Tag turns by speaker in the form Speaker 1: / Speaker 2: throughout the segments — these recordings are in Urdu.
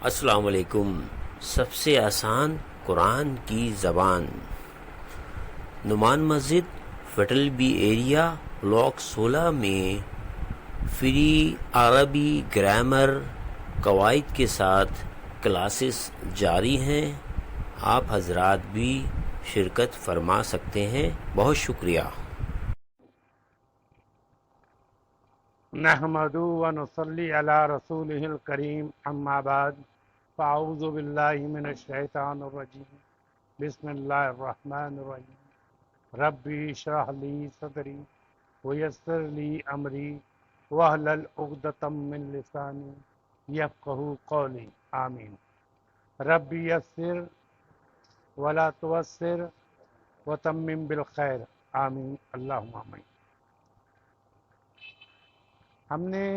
Speaker 1: السلام علیکم۔ سب سے آسان قرآن کی زبان، نعمان مسجد، فیٹل بی ایریا، بلاک 16 میں فری عربی گرامر قواعد کے ساتھ کلاسز جاری ہیں۔ آپ حضرات بھی شرکت فرما سکتے ہیں۔ بہت شکریہ۔
Speaker 2: نحمدہ ونصلی علی رسولہ الکریم، اما بعد، فاعوذ باللہ من الشیطان الرجیم، بسم اللہ الرحمن الرحیم۔ ربی اشرح لی صدری ویسر لی امری واحلل عقدۃ من لسانی یفقہوا قولی، آمین۔ ربی یسر ولا تعسر وتمم بالخیر، آمین، اللہم آمین۔ ہم نے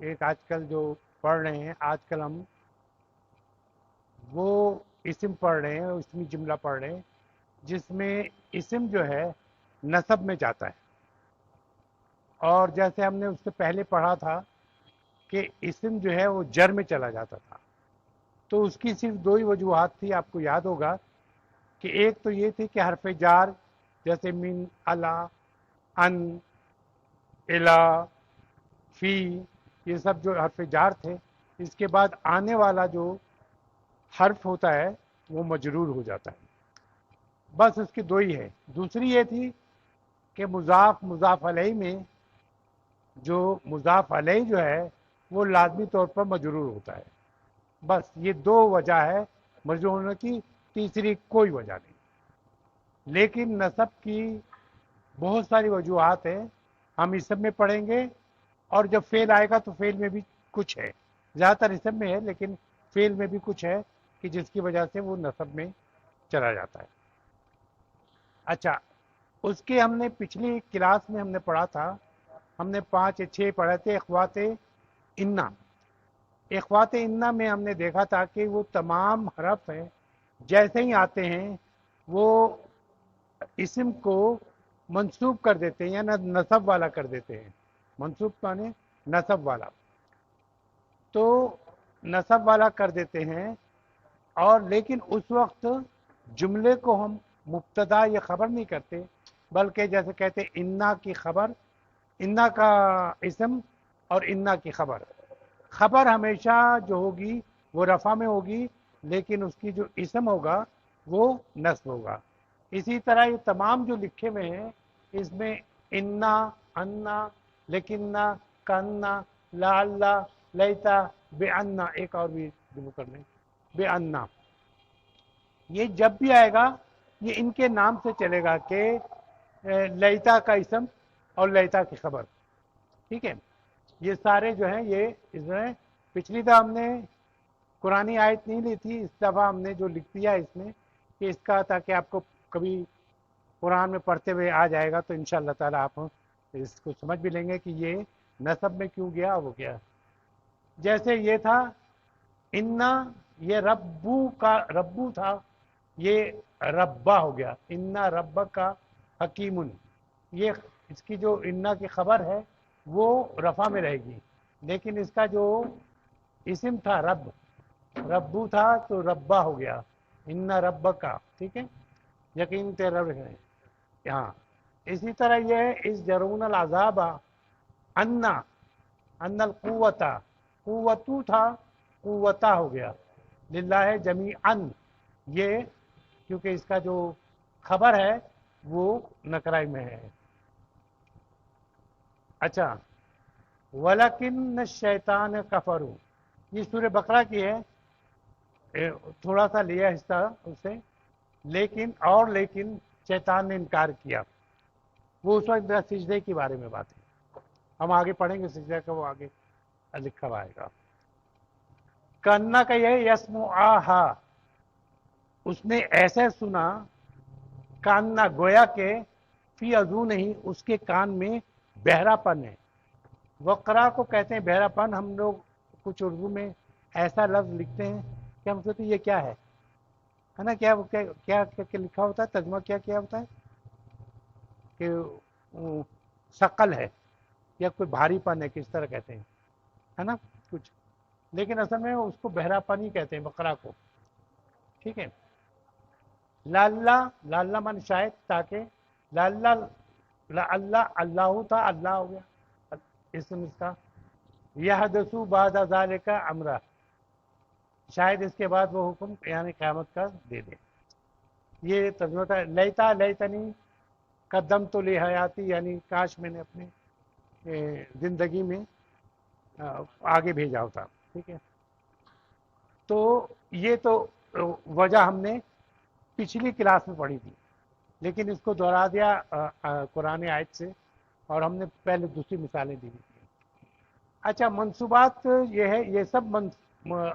Speaker 2: ایک آج کل جو پڑھ رہے ہیں، آج کل ہم وہ اسم پڑھ رہے ہیں، اسمی جملہ پڑھ رہے ہیں جس میں اسم جو ہے نسب میں جاتا ہے، اور جیسے ہم نے اس سے پہلے پڑھا تھا کہ اسم جو ہے وہ جر میں چلا جاتا تھا، تو اس کی صرف دو ہی وجوہات تھی، آپ کو یاد ہوگا کہ ایک تو یہ تھی کہ حرف جار جیسے من، الا، ان، الا، فی، یہ سب جو حرف جار تھے، اس کے بعد آنے والا جو حرف ہوتا ہے وہ مجرور ہو جاتا ہے، بس اس کی دو ہی ہے۔ دوسری یہ تھی کہ مضاف علیہ میں جو مضاف علیہ جو ہے وہ لازمی طور پر مجرور ہوتا ہے، بس یہ دو وجہ ہے مجرور ہونے کی، تیسری کوئی وجہ نہیں۔ لیکن نسب کی بہت ساری وجوہات ہیں، ہم اسم میں پڑھیں گے، اور جب فعل آئے گا تو فعل میں بھی کچھ ہے، زیادہ تر اسم میں ہے لیکن فعل میں بھی کچھ ہے کہ جس کی وجہ سے وہ نسب میں چلا جاتا ہے۔ اچھا، اس کے ہم نے پچھلی کلاس میں ہم نے پڑھا تھا، ہم نے 5 یا 6 پڑھے تھے، اخوات انا۔ اخوات انا میں ہم نے دیکھا تھا کہ وہ تمام حرف ہیں جیسے ہی آتے ہیں وہ اسم کو منصوب کر دیتے ہیں یا نصب والا کر دیتے ہیں۔ منصوب مانے نصب والا، تو نصب والا کر دیتے ہیں، اور لیکن اس وقت جملے کو ہم مبتدا یا خبر نہیں کرتے، بلکہ جیسے کہتے ہیں انا کی خبر، انا کا اسم اور انا کی خبر۔ خبر ہمیشہ جو ہوگی وہ رفع میں ہوگی، لیکن اس کی جو اسم ہوگا وہ نصب ہوگا۔ اسی طرح یہ تمام جو لکھے ہوئے ہیں اس میں انا، انا، لیکننا، کنا، لعلہ، لیتا، بے انا، ایک اور بھی ڈبو کر لیں، بے انا، یہ جب بھی آئے گا یہ ان کے نام سے چلے گا کہ لیتا کا اسم اور لیتا کی خبر، ٹھیک ہے۔ یہ سارے جو ہیں یہ اس میں پچھلی دفعہ ہم نے قرآن آیت نہیں لی تھی، اس دفعہ ہم نے جو لکھ دیا اس میں کہ اس کا تاکہ آپ کو کبھی قرآن میں پڑھتے ہوئے آ جائے گا تو انشاءاللہ تعالیٰ آپ اس کو سمجھ بھی لیں گے کہ یہ نسب میں کیوں گیا وہ کیا۔ جیسے یہ تھا انا، یہ ربو کا ربو تھا، یہ ربا ہو گیا، انا رب کا حکیمن، یہ اس کی جو انا کی خبر ہے وہ رفع میں رہے گی، لیکن اس کا جو اسم تھا رب، ربو تھا تو ربا ہو گیا، انا رب کا، ٹھیک ہے، یقین تیرا رب ہے یہاں۔ اسی طرح یہ اس جرون العذاب، انا، ان القوتا، قوتو تھا قوتا ہو گیا، للہ جمیعاً، یہ کیونکہ اس کا جو خبر ہے وہ نکرائی میں ہے۔ اچھا، وَلَكِنَّ الشَّيْطَانَ كَفَرُوا، یہ سورہ بقرہ کی ہے، تھوڑا سا لیا حصہ اس سے، لیکن شیطان نے انکار کیا، وہ اس وقت سجدے کے بارے میں بات ہے، ہم آگے پڑھیں گے سجدے کا، وہ آگے لکھا ہوا آئے گا۔ کنا کا یہ یسمعہا، اس نے ایسے سنا، کاننا گویا کہ فی اذون ہی، اس کے کان میں بہرا پن ہے۔ وقرا کو کہتے ہیں بہرا پن، ہم لوگ کچھ اردو میں ایسا لفظ لکھتے ہیں کہ ہم سوچتے ہیں یہ کیا ہے نا، کیا کیا لکھا ہوتا ہے، ترجمہ کیا کیا ہوتا ہے کہ ثقل ہے یا کوئی بھاری پن ہے، کس طرح کہتے ہیں، ہے نا کچھ، لیکن اصل میں اس کو بہراپن ہی کہتے ہیں بقرہ کو. ٹھیک ہے. لاللہ، لاللہ من شاید تاکہ، لاللہ اللہ، اللہ تھا اللہ ہو گیا اسم اس کا. یحدثو بعد ذالک امرا، شاید اس کے بعد وہ حکم یعنی قیامت کا دے دے. یہ ترجمہ تھا. لیتا لیتنی قدم تو لی حیاتی، یعنی کاش میں نے اپنے زندگی میں آگے بھیجا ہوتا. ٹھیک ہے. تو یہ تو وجہ ہم نے پچھلی کلاس میں پڑھی تھی، لیکن اس کو دہرا دیا قرآن آیت سے، اور ہم نے پہلے دوسری مثالیں دی تھی. اچھا، منصوبات یہ ہے، یہ سب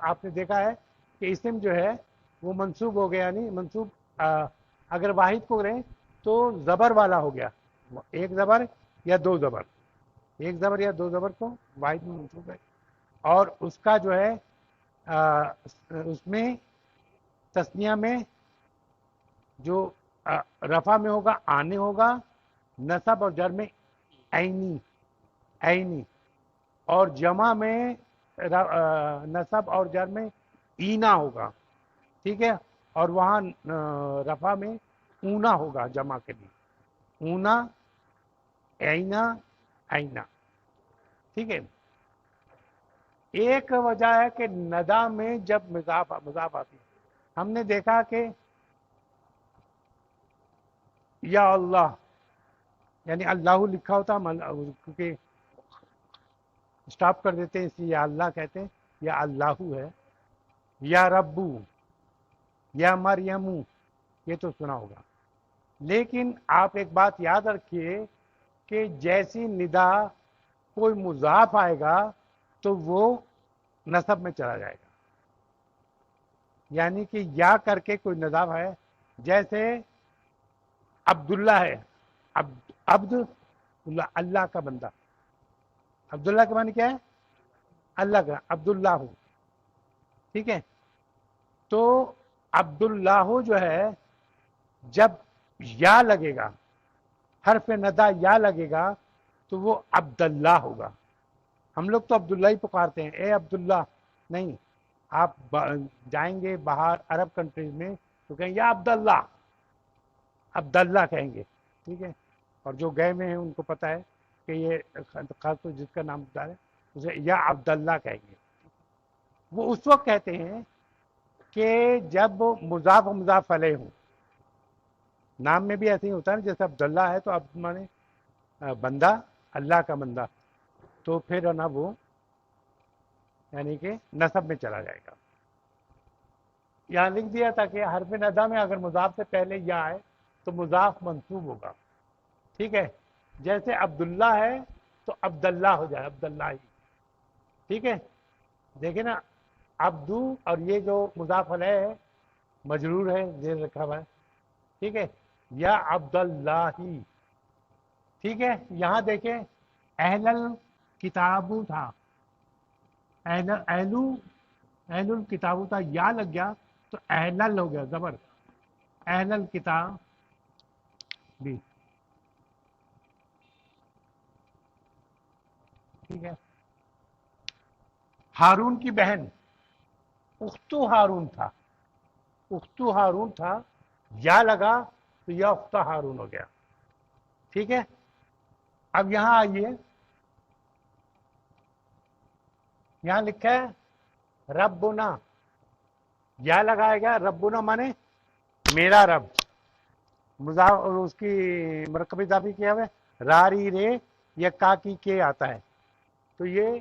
Speaker 2: آپ نے دیکھا ہے کہ اسم جو ہے وہ منصوب ہو گیا، یعنی منصوب اگر واحد کو کریں تو زبر والا ہو گیا، ایک زبر یا دو زبر، ایک زبر یا دو زبر کو واحد میں منصوب ہے. اور اس کا جو ہے اس میں تثنیہ میں جو رفع میں ہوگا آنے ہوگا، نصب اور جر میں عینی، عینی، اور جمع میں نصب اور جر میں اینا ہوگا. ٹھیک ہے. اور وہاں رفع میں اونا ہوگا جمع کے لیے، اونا، اینا، اینا. ٹھیک ہے. ایک وجہ ہے کہ ندا میں جب مضاف آتی ہے، ہم نے دیکھا کہ یا اللہ، یعنی اللہ لکھا ہوتا، کیونکہ اسٹاپ کر دیتے ہیں اس لیے یا اللہ کہتے ہیں، یا اللہ ہے. یا ربو، یا مریمو، یہ تو سنا ہوگا. لیکن آپ ایک بات یاد رکھیے کہ جیسی ندا کوئی مضاف آئے گا تو وہ نصب میں چلا جائے گا، یعنی کہ یا کر کے کوئی ندا ہے، جیسے عبداللہ ہے، عبد اللہ کا بندہ. عبداللہ کا معنی کیا ہے؟ اللہ کا، عبداللہ. ٹھیک ہے. تو عبداللہ جو ہے جب یا لگے گا، حرف ندا یا لگے گا تو وہ عبداللہ ہوگا. ہم لوگ تو عبداللہ ہی پکارتے ہیں، اے عبداللہ. نہیں، آپ جائیں گے باہر عرب کنٹریز میں تو کہیں یا عبداللہ، عبداللہ کہیں گے. ٹھیک ہے. اور جو گئے میں ہیں ان کو پتہ ہے کہ یہ خاص طور جس کا نام بتا ہے اسے یا عبداللہ کہیں گے. وہ اس وقت کہتے ہیں کہ جب مضاف و مضاف علیہ ہوں. نام میں بھی ایسے ہی ہوتا ہے، جیسے عبداللہ ہے تو عبد مانے بندہ، اللہ کا بندہ، تو پھر نا وہ یعنی کہ نصب میں چلا جائے گا. یہاں لکھ دیا تھا کہ حرف ندا میں اگر مضاف سے پہلے یا آئے تو مضاف منصوب ہوگا. ٹھیک ہے. جیسے عبداللہ ہے تو عبداللہ ہو جائے، عبداللہ ہی. ٹھیک ہے. دیکھیں نا، عبدو اور یہ جو مضاف علیہ ہے مجرور ہے، زیر رکھا ہوا ہے. ٹھیک ہے. یا عبداللہ ہی. ٹھیک ہے. یہاں دیکھیں اہل الکتابو تھا، اہل الکتابو تھا، یا لگ گیا تو اہل ہو گیا زبر، اہل الکتاب بھی. ٹھیک ہے. ہارون کی بہن اختو ہارون تھا، اختو ہارون تھا، یا لگا تو یا اختہ ہارون ہو گیا. ٹھیک ہے. اب یہاں آئیے، یہاں لکھا ہے ربنا، یا لگایا گیا، ربنا مانے میرا رب، اور اس کی مرکب اضافی کیا ہوا ہے راری رے یا کا کی کے آتا ہے، تو یہ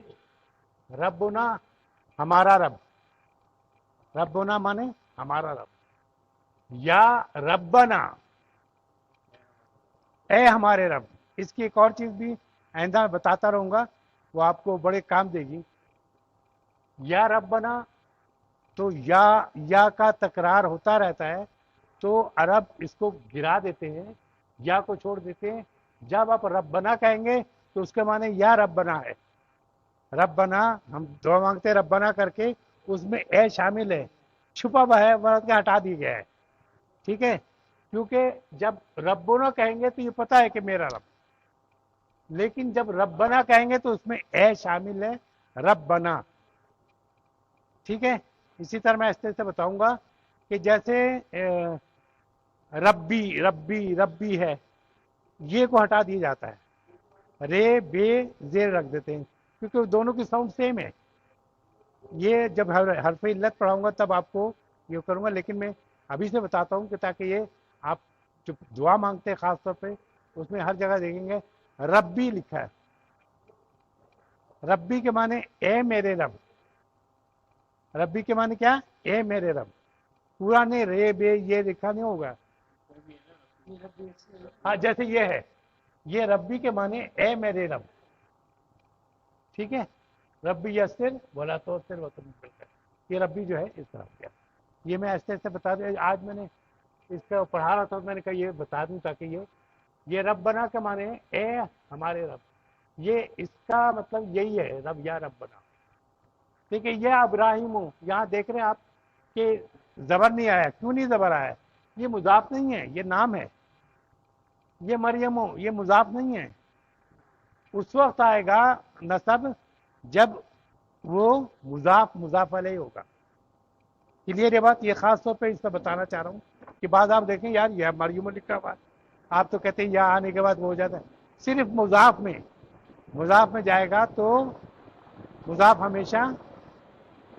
Speaker 2: ربنا ہمارا رب، ربنا مانے ہمارا رب. یا ربنا، اے ہمارے رب. اس کی ایک اور چیز بھی آئندہ میں بتاتا رہوں گا، وہ آپ کو بڑے کام دے گی. یا ربنا تو یا کا تکرار ہوتا رہتا ہے، تو عرب اس کو گرا دیتے ہیں، یا کو چھوڑ دیتے ہیں. جب آپ ربنا کہیں گے تو اس کے معنی یا ربنا ہے. ربنا ہم دعا مانگتے ہیں ربنا کر کے، اس میں اے شامل ہے، چھپا ہوا ہے، ورنہ کے ہٹا دیا گیا ہے. ٹھیک ہے. کیونکہ جب ربنا کہیں گے تو یہ پتا ہے کہ میرا رب، لیکن جب ربنا کہیں گے تو اس میں اے شامل ہے، ربنا. ٹھیک ہے. اسی طرح میں ایسے سے بتاؤں گا کہ جیسے ربی ربی ربی ہے، یہ کو ہٹا دیا جاتا ہے، رے بے زیر رکھ دیتے ہیں کیونکہ دونوں کی ساؤنڈ سیم ہے. یہ جب حرف علت پڑھاؤں گا تب آپ کو یہ کروں گا، لیکن میں ابھی سے بتاتا ہوں کہ تاکہ یہ آپ جو دعا مانگتے ہیں خاص طور پہ اس میں ہر جگہ دیکھیں گے ربی لکھا ہے. ربی کے معنی اے میرے رب. ربی کے معنی کیا؟ اے میرے رب. پورا نہیں رے بے یہ لکھا نہیں ہوگا. ہاں جیسے یہ ہے، یہ ربی کے معنی اے میرے رب. ٹھیک ہے. ربی یسر بولا تو سر وطن یہ ربی جو ہے اس طرح کیا. یہ میں ایسے ایسے بتا دوں. آج میں نے اس کا پڑھا رہا تھا، میں نے کہا یہ بتا دوں تاکہ یہ رب بنا کے معنی اے ہمارے رب. یہ اس کا مطلب یہی ہے رب یا رب بنا. ٹھیک ہے. یہ ابراہیم ہوں، یہاں دیکھ رہے ہیں آپ کہ زبر نہیں آیا. کیوں نہیں زبر آیا؟ یہ مضاف نہیں ہے، یہ نام ہے. یہ مریم ہوں، یہ مضاف نہیں ہے. اس وقت آئے گا نصب جب وہ مضاف مضاف علیہ ہوگا. کلیئر یہ بات؟ یہ خاص طور پہ اس کا بتانا چاہ رہا ہوں کہ بعض آپ دیکھیں یار یہ مریم لکھا ہوا، آپ تو کہتے ہیں یا آنے کے بعد وہ ہو جاتا ہے. صرف مضاف میں جائے گا تو مضاف ہمیشہ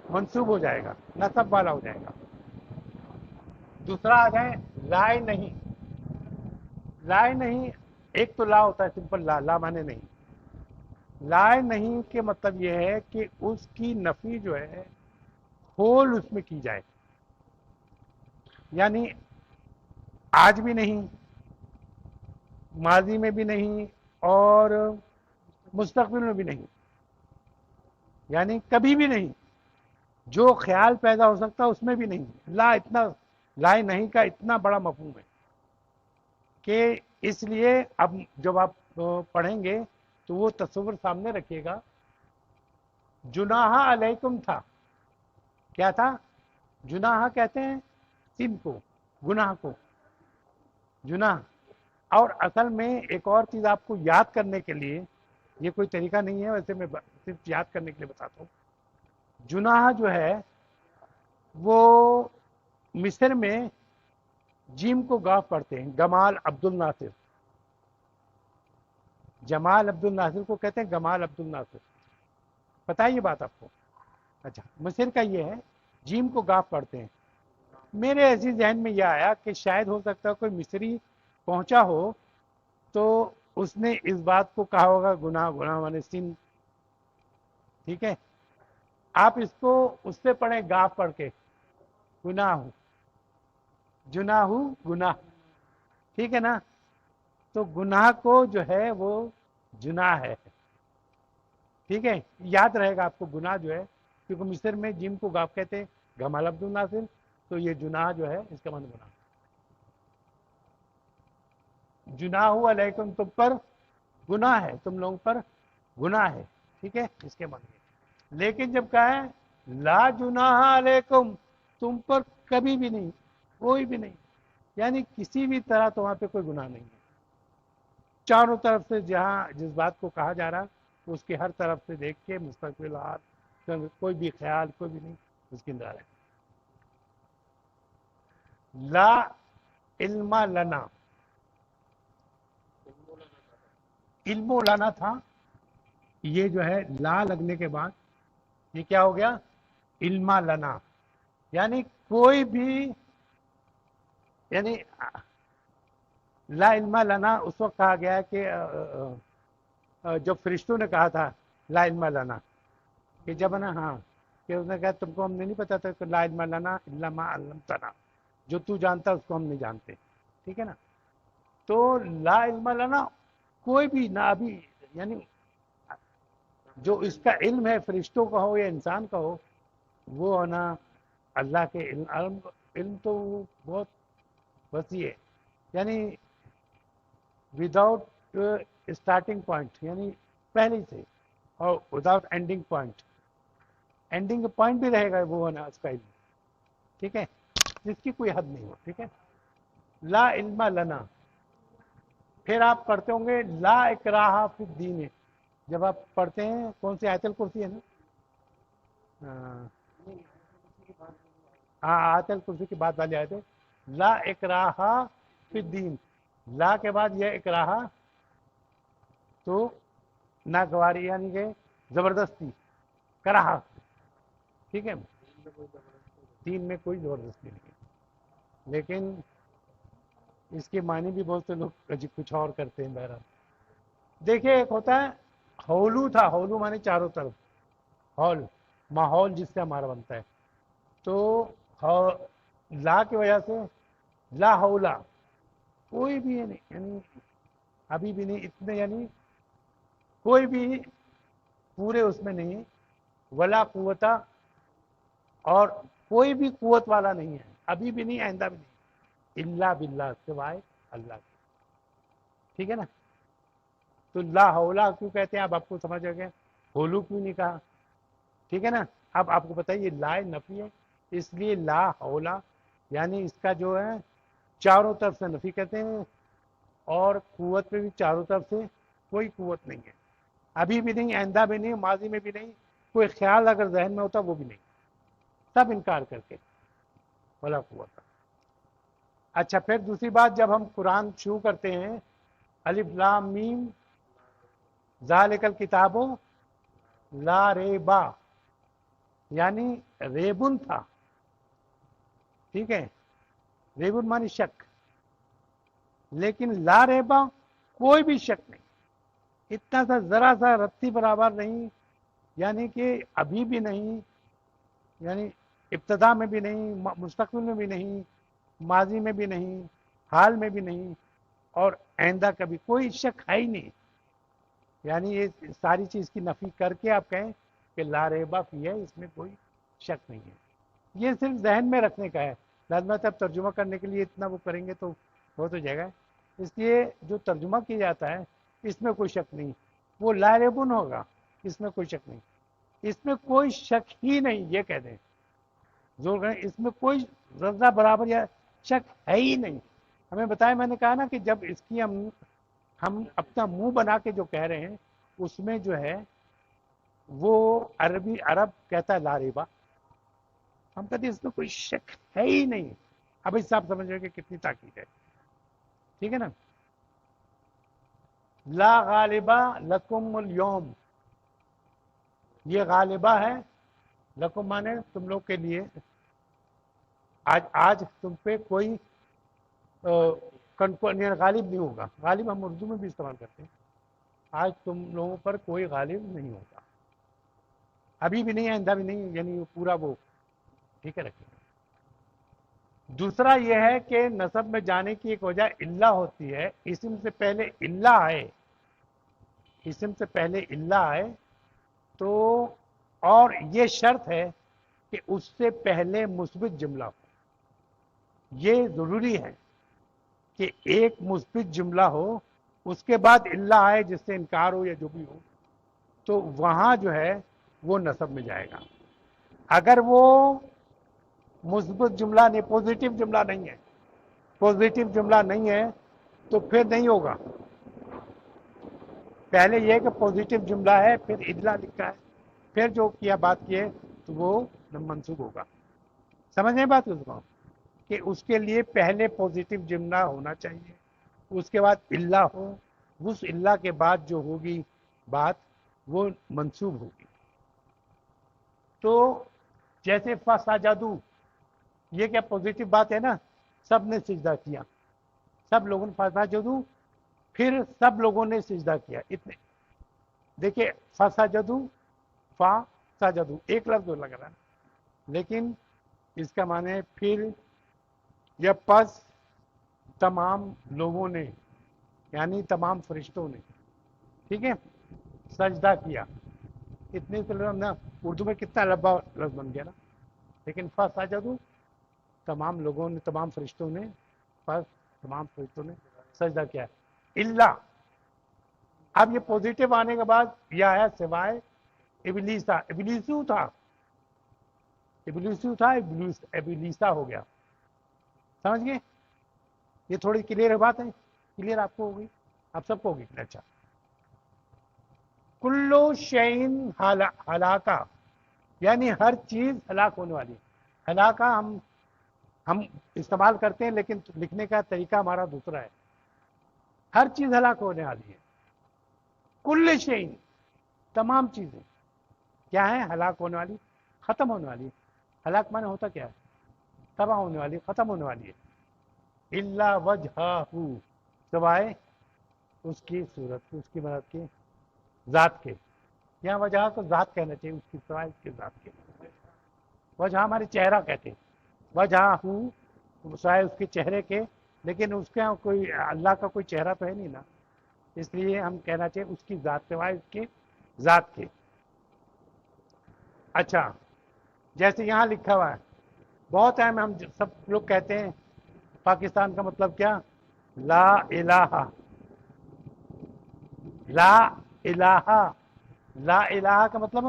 Speaker 2: منصوب ہو جائے گا، نصب والا ہو جائے گا. دوسرا آ جائے لائے نہیں. لائے نہیں، ایک تو لا ہوتا ہے سمپل لا، لا مانے نہیں. لائے نہیں کے مطلب یہ ہے کہ اس کی نفی جو ہے ہول اس میں کی جائے. یعنی آج بھی نہیں، ماضی میں بھی نہیں، اور مستقبل میں بھی نہیں. یعنی کبھی بھی نہیں. جو خیال پیدا ہو سکتا اس میں بھی نہیں. لا نہیں کا اتنا بڑا مفہوم ہے کہ اس لیے اب جب آپ پڑھیں گے تو وہ تصور سامنے رکھیے گا. جناح علیکم تھا، کیا تھا؟ جناح کہتے ہیں سن کو، گناہ کو جناح. اور اصل میں ایک اور چیز آپ کو یاد کرنے کے لیے، یہ کوئی طریقہ نہیں ہے ویسے، میں صرف یاد کرنے کے لیے بتاتا ہوں. جناح جو ہے وہ مصر میں جیم کو گاف پڑھتے ہیں. گمال عبد الناصر، جمال عبد الناصر کو کہتے ہیں گمال عبد الناصر. پتہ ہے یہ بات آپ کو؟ اچھا. مصر کا یہ ہے جیم کو گاف پڑھتے ہیں. میرے ایسی ذہن میں یہ آیا کہ شاید ہو سکتا ہے کوئی مصری پہنچا ہو تو اس نے اس بات کو کہا ہوگا گناہ، گناہ مانے سن. ٹھیک ہے. آپ اس کو اس سے پڑھیں گاف پڑھ کے، گناہ جناح گناہ. ٹھیک ہے نا؟ تو گناہ کو جو ہے وہ جناح ہے. ٹھیک ہے. یاد رہے گا آپ کو گناہ جو ہے، کیونکہ مصر میں جیم کو گاف کہتے ہیں، گمال عبد الناصر. تو یہ جناح جو ہے اس کا معنی گناہ. جناح علیکم، تم پر گناہ ہے، تم لوگوں پر گناہ ہے. ٹھیک ہے. اس کے معنی. لیکن جب کہا ہے لا جناح علیکم، تم پر کبھی بھی نہیں، کوئی بھی نہیں، یعنی کسی بھی طرح تو وہاں پہ کوئی گناہ نہیں ہے. چاروں طرف سے جہاں جس بات کو کہا جا رہا اس کے ہر طرف سے دیکھ کے مستقبل حال کوئی بھی خیال کوئی بھی نہیں اس کے اندر ہے. لا علم لنا، علم لانا تھا. یہ جو ہے لا لگنے کے بعد یہ کیا ہو گیا؟ علم لنا. یعنی کوئی بھی، یعنی لا علم لنا اس وقت کہا گیا ہے کہ جو فرشتوں نے کہا تھا لا علم لنا، کہ جب نا ہاں کہ اس نے کہا تم کو ہم نے نہیں پتا تھا کہ لا علم لنا الا ما علمتنا، جو تو جانتا اس کو ہم نہیں جانتے. ٹھیک ہے نا؟ تو لا علم لنا کوئی بھی نہ ابھی، یعنی جو اس کا علم ہے فرشتوں کا ہو یا انسان کا ہو، وہ ہونا اللہ کے علم تو بہت وسیع ہے. یعنی وداؤٹ اسٹارٹنگ پوائنٹ، یعنی پہلے سے، اور without ending point. Ending point بھی رہے گا وہ ہونا اس کا علم. ٹھیک ہے. جس کی کوئی حد نہیں ہو. ٹھیک ہے. لا علم لنا. پھر آپ پڑھتے ہوں گے لا اکراہ فی الدین. جب آپ پڑھتے ہیں کون سی آیت الکرسی ہے نا، ہاں آیت الکرسی کی بات والی آیت ہے لا اکراہ فی الدین، لا کے بعد یہ اکراہ تو ناگواری یعنی کہ زبردستی کراہ، ٹھیک ہے، دین میں کوئی زبردستی نہیں ہے، لیکن اس کے معنی بھی بہت سے لوگ کچھ اور کرتے ہیں۔ بہرحال دیکھیں ایک ہوتا ہے ہولو تھا، ہولو مانے چاروں طرف، ہول ماحول جس سے ہمارا بنتا ہے، تو لا کی وجہ سے لا ہولا کوئی بھی نہیں، یعنی ابھی بھی نہیں، اتنے یعنی کوئی بھی پورے اس میں نہیں، ولا قوتا اور کوئی بھی قوت والا نہیں ہے، ابھی بھی نہیں آئندہ بھی نہیں، الا باللہ سوائے اللہ کے، ٹھیک ہے نا۔ تو لا حولا کیوں کہتے ہیں اب آپ کو سمجھ آ گیا، ہولو کیوں نہیں کہا، ٹھیک ہے نا۔ اب آپ کو بتائیے لا نفی ہے، اس لیے لا حولا یعنی اس کا جو ہے چاروں طرف سے نفی کہتے ہیں، اور قوت پہ بھی چاروں طرف سے کوئی قوت نہیں ہے، ابھی بھی نہیں، آئندہ بھی نہیں، ماضی میں بھی نہیں، کوئی خیال اگر ذہن میں ہوتا وہ بھی نہیں، سب انکار کر کے ولا قوت۔ اچھا پھر دوسری بات، جب ہم قرآن شروع کرتے ہیں الف لام میم ذالک الکتاب لا ریبا، یعنی ریبن تھا، ٹھیک ہے، ریبن مانی شک، لیکن لا ریبا کوئی بھی شک نہیں، اتنا سا ذرا سا رتی برابر نہیں، یعنی کہ ابھی بھی نہیں، یعنی ابتدا میں بھی نہیں، مستقبل میں بھی نہیں، ماضی میں بھی نہیں، حال میں بھی نہیں، اور آئندہ کبھی کوئی شک ہے ہی نہیں، یعنی یہ ساری چیز کی نفی کر کے آپ کہیں کہ لا ریبہ فی ہے، اس میں کوئی شک نہیں ہے، یہ صرف ذہن میں رکھنے کا ہے، لازمت اب ترجمہ کرنے کے لیے اتنا وہ کریں گے تو ہو تو جائے گا، اس لیے جو ترجمہ کیا جاتا ہے اس میں کوئی شک نہیں، وہ لا ریبن ہوگا، اس میں کوئی شک نہیں، اس میں کوئی شک ہی نہیں، یہ کہہ دیں زور کریں، اس میں کوئی ذرہ برابر یا شک ہے ہی نہیں۔ ہمیں بتایا، میں نے کہا نا کہ جب اس کی ہم اپنا منہ بنا کے جو کہہ رہے ہیں اس میں جو ہے وہ عرب کہتا ہے لا ریبا، ہم کہتے ہیں اس میں کوئی شک ہے ہی نہیں، اب اس سے آپ سمجھ رہے کہ کتنی تاکید ہے، ٹھیک ہے نا۔ لا غالبہ لکم اليوم، یہ غالبہ ہے، لکم مانے تم لوگ کے لیے، آج تم پہ کوئی غالب نہیں ہوگا، غالب ہم اردو میں بھی استعمال کرتے ہیں، آج تم لوگوں پر کوئی غالب نہیں ہوگا، ابھی بھی نہیں، آئندہ بھی نہیں، یعنی پورا وہ ٹھیک ہے رکھیں گے۔ دوسرا یہ ہے کہ نسب میں جانے کی ایک وجہ اللہ ہوتی ہے، اسم سے پہلے اللہ آئے، اسم سے پہلے اللہ آئے تو، اور یہ شرط ہے کہ اس سے پہلے مثبت جملہ ہو، یہ ضروری ہے کہ ایک مثبت جملہ ہو، اس کے بعد اللہ آئے جس سے انکار ہو یا جو بھی ہو، تو وہاں جو ہے وہ نسب میں جائے گا، اگر وہ مثبت جملہ نہیں، پوزیٹو جملہ نہیں ہے، پوزیٹو جملہ نہیں ہے تو پھر نہیں ہوگا، پہلے یہ کہ پوزیٹو جملہ ہے پھر ادلا لکھا ہے، پھر جو کیا بات کی ہے تو وہ منسوب ہوگا، سمجھیں بات اس کو، کہ اس کے لیے پہلے پوزیٹو جملہ ہونا چاہیے، اس کے بعد اللہ ہو، اس اللہ کے بعد جو ہوگی بات وہ منسوب ہوگی، تو جیسے فسجدوا، یہ کیا پوزیٹو بات ہے نا، سب نے سجدہ کیا، سب لوگوں نے فسجدوا، پھر سب لوگوں نے سجدہ کیا، اتنے دیکھیں فسجدوا فسجدوا ایک لفظ لگ رہا ہے، لیکن اس کا معنی ہے پھر یا پس تمام لوگوں نے، یعنی تمام فرشتوں نے، ٹھیک ہے، سجدہ کیا، اتنے سے نا اردو میں کتنا لمبا لفظ بن گیا نا، لیکن فسجدوا تمام لوگوں نے، تمام فرشتوں نے، تمام فرشتوں نے سجدہ کیا، اللہ، اب یہ پوزیٹو آنے کے بعد یہ آیا سوائے ابلیسا، ابلیسو تھا، ابلیسو تھا، ابلیسا ہو گیا، سمجھ گئے، یہ تھوڑی کلیئر بات ہے، کلیئر آپ کو ہوگی، آپ سب کو ہوگی، اچھا۔ کلو شعین ہلاکا، یعنی ہر چیز ہلاک ہونے والی، ہلاکا ہم ہم استعمال کرتے ہیں لیکن لکھنے کا طریقہ ہمارا دوسرا ہے. ہر چیز ہلاک ہونے والی ہے. کل شیء، تمام چیزیں کیا ہیں؟ ہلاک ہونے والی، ختم ہونے والی. ہلاک مانے ہوتا کیا ہے؟ تباہ ہونے والی، ختم ہونے والی ہے. الا وجہہ، سوائے اس کی صورت کی، اس کی مدد کی، ذات کے. یہاں وجہ تو ذات کہنا چاہیے، اس کی سوائے اس کے ذات کے. وجہ ہمارے چہرہ کہتے ہیں، وجہ سوائے اس کے چہرے کے، لیکن اس کا کوئی اللہ کا کوئی چہرہ تو ہے نہیں نا، اس لیے ہم کہنا چاہیے اس کی ذات سوائے اس کی ذات کے. اچھا، جیسے یہاں لکھا ہوا ہے بہت اہم، ہم سب لوگ کہتے ہیں پاکستان کا مطلب کیا؟ لا الہ. لا الہ، لا الہ کا مطلب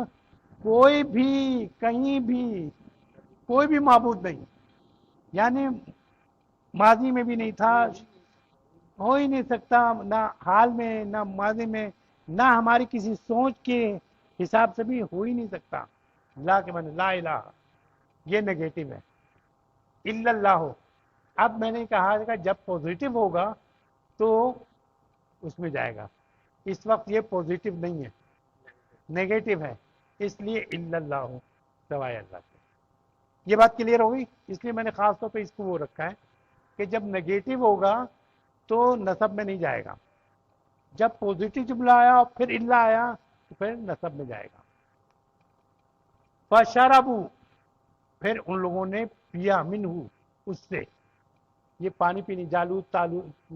Speaker 2: کوئی بھی، کہیں بھی کوئی بھی معبود نہیں. یعنی ماضی میں بھی نہیں تھا، ہو ہی نہیں سکتا، نہ حال میں نہ ماضی میں، نہ ہماری کسی سوچ کے حساب سے بھی ہو ہی نہیں سکتا. لا کے معنی لا الہ، یہ نیگیٹو ہے. الا اللہ، اب میں نے کہا کہ جب پوزیٹو ہوگا تو اس میں جائے گا. اس وقت یہ پوزیٹو نہیں ہے، نیگیٹو ہے، اس لیے الا اللہ، سوائے اللہ کے. یہ بات کلیئر ہوگی؟ اس لیے میں نے خاص طور پہ اس کو وہ رکھا ہے کہ جب نیگیٹو ہوگا تو نسب میں نہیں جائے گا، جب پوزیٹو جملہ آیا اور پھر الا آیا تو پھر نسب میں جائے گا. فشربوا، پھر ان لوگوں نے پیا، منہ، اس سے. یہ پانی پینی، جالوت تالوت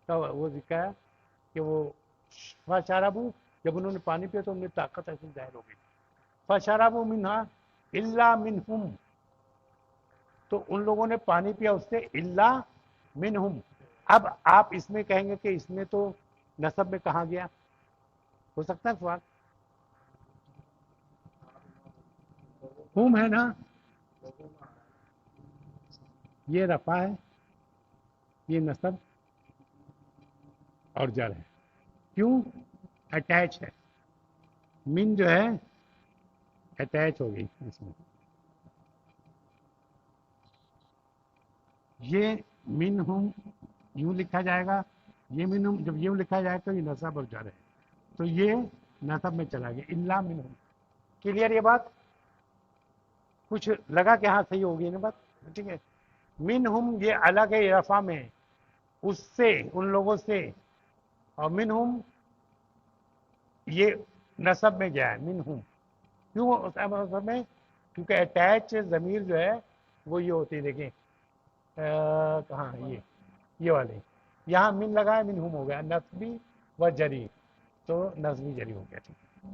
Speaker 2: کا وہ ذکر ہے کہ وہ فشربوا، جب انہوں نے پانی پیا تو ان میں طاقت ایسی ظاہر ہو گئی. فشربوا منہا الا منہم، تو ان لوگوں نے پانی پیا اس سے الا منہم. اب آپ اس میں کہیں گے کہ اس میں تو نسب میں کہاں گیا؟ ہو سکتا ہے سوال. ہم ہے نا، یہ رفع ہے، یہ نسب اور جر ہے. کیوں؟ اٹیچ ہے. من جو ہے اٹیچ ہو گئی اس میں. یہ من ہم یوں لکھا جائے گا، یہ من ہم جب یوں لکھا جائے تو یہ نسب اور جر ہے، تو یہ نسب میں چلا گیا. الا من ہم. کلیئر یہ بات؟ کچھ لگا کہ ہاں صحیح ہوگی نا بات؟ ٹھیک ہے. من ہم یہ الگ ہے، رفع میں، اس سے، ان لوگوں سے. اور من ہم یہ نسب میں گیا ہے، من ہم. کیوں نسب میں؟ کیونکہ اٹیچ ضمیر جو ہے وہ یہ ہوتی ہے، دیکھیں کہاں یہ والے، یہاں من لگا ہے، من ہم ہو گیا نسبی و جری، تو نسبی جری ہو گیا. ٹھیک ہے.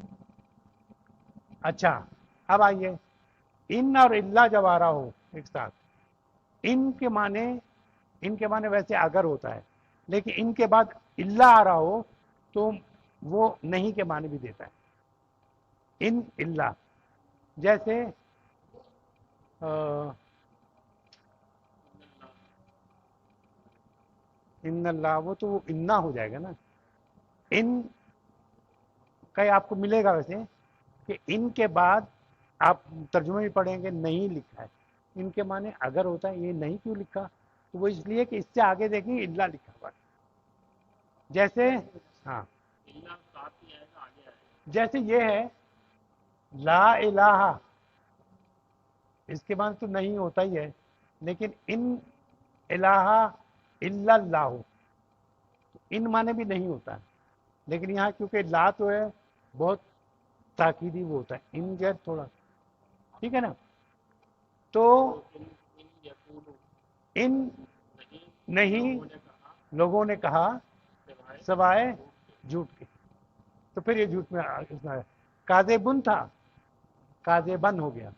Speaker 2: اچھا، اب آئیے ان اور اللہ جب آ رہا ہو ایک ساتھ، ان کے معنی ویسے اگر ہوتا ہے، لیکن ان کے بعد اللہ آ رہا ہو تو وہ نہیں کے معنی بھی دیتا ہے. ان اللہ، جیسے ان اللہ، وہ تو انا ہو جائے گا نا. ان کا آپ کو ملے گا ویسے کہ ان کے بعد آپ ترجمے میں پڑھیں گے نہیں لکھا ہے. ان کے معنی اگر ہوتا ہے، یہ نہیں کیوں لکھا؟ تو وہ اس لیے کہ اس سے آگے دیکھیں اللہ لکھا ہوا ہے. جیسے ہاں، جیسے یہ ہے لا الہ، اس کے بعد تو نہیں ہوتا ہی ہے، لیکن ان الہ الا اللہ، ان معنی بھی نہیں ہوتا ہے، لیکن یہاں کیونکہ لا تو ہے بہت تاکیدی وہ ہوتا ہے، ان جو تھوڑا، ٹھیک ہے نا. تو ان نہیں لوگوں نے کہا سوائے جھوٹ کے، تو پھر یہ جھوٹ میں کاذبن تھا، کاذبن ہو گیا.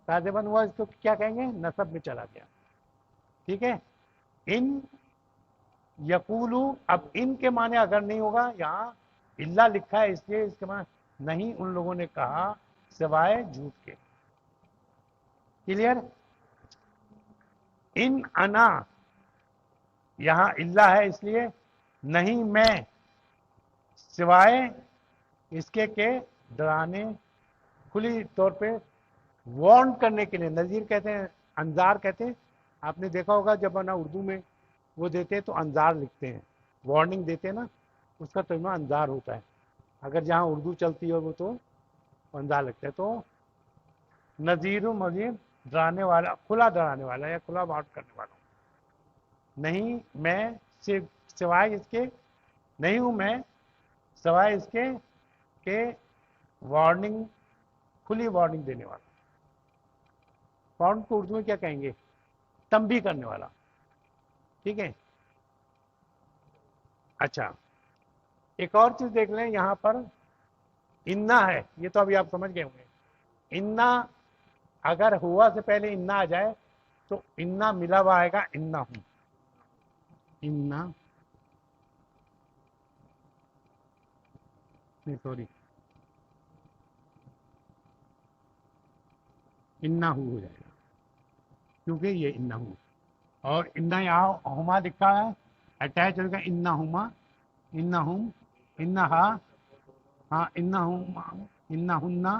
Speaker 2: کاذبن ہوا، اس کو کیا کہیں گے؟ نسب میں چلا گیا. ٹھیک ہے. ان یقولو، اب ان کے معنی اگر نہیں ہوگا، یہاں اللہ لکھا ہے اس لیے اس کے معنی نہیں ان لوگوں نے کہا سوائے جھوٹ کے. کلیئر؟ ان انا، یہاں اللہ ہے اس لیے نہیں میں، سوائے اس کے کہ ڈرانے، کھلی طور پہ وارن کرنے کے لیے. نذیر کہتے ہیں، انذار کہتے ہیں آپ نے دیکھا ہوگا جب نا اردو میں وہ دیتے ہیں تو انظار لکھتے ہیں، وارننگ دیتے ہیں نا، اس کا ترجمہ انظار ہوتا ہے. اگر جہاں اردو چلتی ہے وہ تو انظار لگتا ہے. تو نذیر مزید ڈرانے والا، کھلا ڈرانے والا یا کھلا بات کرنے والا ہوں. نہیں میں سوائے اس کے، نہیں ہوں میں سوائے اس کے کہ وارننگ، کھلی وارننگ دینے والا. وارننگ کو اردو میں کیا کہیں گے؟ تنبیہ کرنے والا. ٹھیک ہے. اچھا ایک اور چیز دیکھ لیں یہاں پر، انا ہے، یہ تو ابھی آپ سمجھ گئے ہوں گے. انا اگر ہوا سے پہلے انا آ جائے تو انا ملا ہوا آئے گا انا ہوں. انا سوری انا ہو جائے گا کیونکہ یہ انا ہوں. اور انا یہاں ہما لکھا ہے اٹیچ ہوگا انا ہما، انا ہم، انا ہا، ہاں انا ہم، انا ہننا،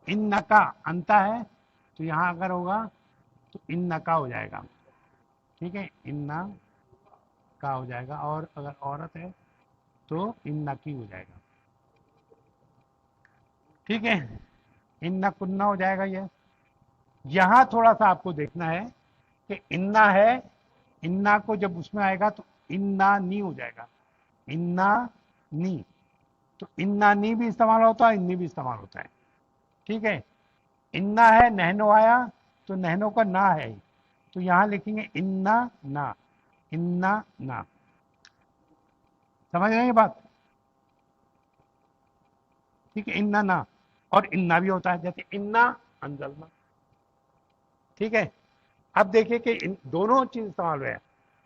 Speaker 2: ان کا انتا ہے تو یہاں اگر ہوگا تو ان کا ہو جائے گا. ٹھیک ہے، ان کا ہو جائے گا. اور اگر عورت ہے تو ان کی ہو جائے گا. ٹھیک ہے، ان کننا ہو جائے گا. یہ یہاں تھوڑا سا آپ کو دیکھنا ہے کہ انا ہے، انا کو جب اس میں آئے گا تو انا نی ہو جائے گا. انا نی، تو انا نی بھی استعمال ہوتا ہے، انی بھی استعمال ہوتا ہے. ٹھیک ہے. انا ہے، نہنو آیا تو نہنو کا نا ہے تو یہاں لکھیں گے انا نا، انا نا. سمجھ رہے ہیں یہ بات؟ ٹھیک ہے، انا نا. اور انا بھی ہوتا ہے جیسے انا انزلنا. ٹھیک ہے. اب دیکھیے کہ دونوں چیز استعمال ہوئے ہیں.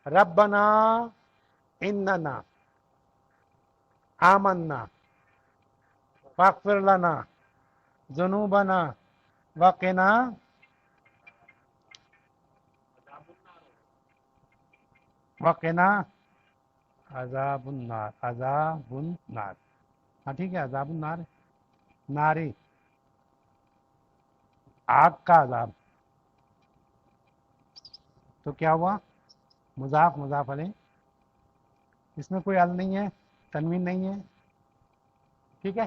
Speaker 2: ربنا اننا آمنا فاغفر لنا ذنوبنا وقنا وقنا عذاب النار. عذاب النار، ہاں ٹھیک ہے، عذاب النار، ناری آگ کا عذاب. تو کیا ہوا؟ مضاف مضاف علیہ، اس میں کوئی ال نہیں ہے، تنوین نہیں ہے. ٹھیک ہے.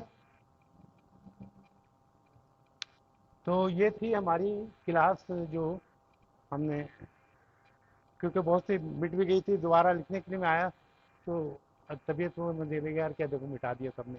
Speaker 2: تو یہ تھی ہماری کلاس جو ہم نے، کیونکہ بہت سی مٹ بھی گئی تھی، دوبارہ لکھنے کے لیے میں آیا تو طبیعت وہ دے دے گا یار، کیا دیکھو مٹا دیا سب نے.